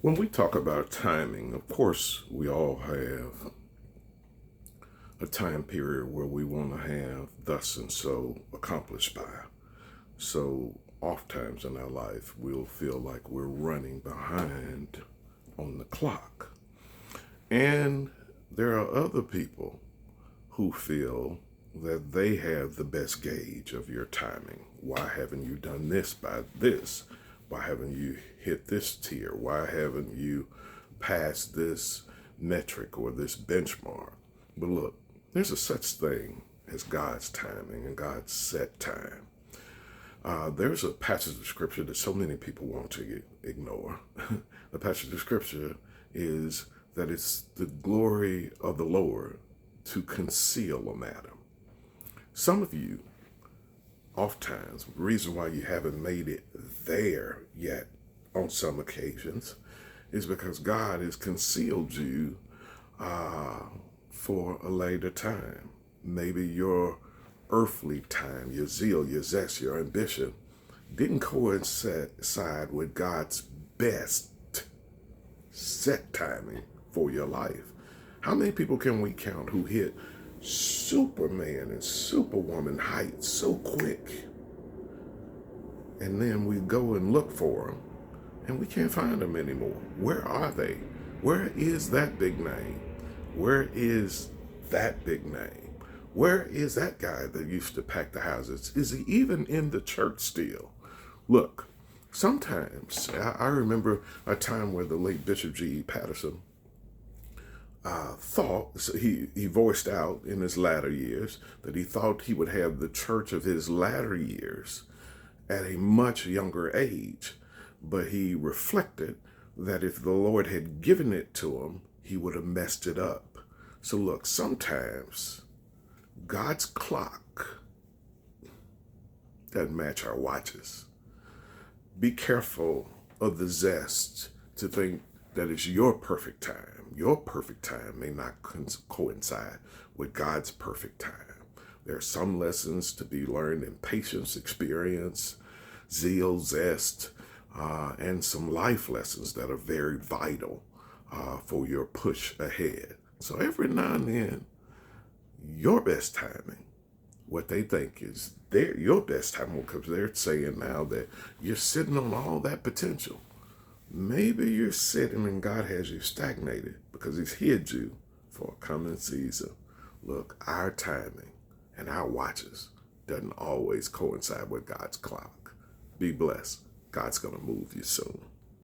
When we talk about timing, of course, we all have a time period where we want to have thus and so accomplished by. So, oftentimes in our life, we'll feel like we're running behind on the clock. And there are other people who feel that they have the best gauge of your timing. Why haven't you done this by this? Why haven't you hit this tier? Why haven't you passed this metric or this benchmark? But look, there's a such thing as God's timing and God's set time. There's a passage of scripture that so many people want to ignore. The passage of scripture is that it's the glory of the Lord to conceal a matter. Some of you, oftentimes, the reason why you haven't made it there yet on some occasions is because God has concealed you for a later time. Maybe your earthly time, your zeal, your zest, your ambition didn't coincide with God's best set timing for your life. How many people can we count who hit Superman and Superwoman heights so quick? And then we go and look for them and we can't find them anymore. Where are they? Where is that big name? Where is that big name? Where is that guy that used to pack the houses? Is he even in the church still? Look, sometimes I remember a time where the late Bishop G.E. Patterson thought, so he voiced out in his latter years that he thought he would have the church of his latter years at a much younger age. But he reflected that if the Lord had given it to him, he would have messed it up. So look, sometimes God's clock doesn't match our watches. Be careful of the zest to think that it's your perfect time. Your perfect time may not coincide with God's perfect time. There are some lessons to be learned in patience, experience, zeal, zest, and some life lessons that are very vital for your push ahead. So every now and then, your best timing, what they think is your best time, because they're saying now that you're sitting on all that potential. Maybe you're sitting and God has you stagnated because he's hid you for a coming season. Look, our timing and our watches doesn't always coincide with God's clock. Be blessed. God's going to move you soon.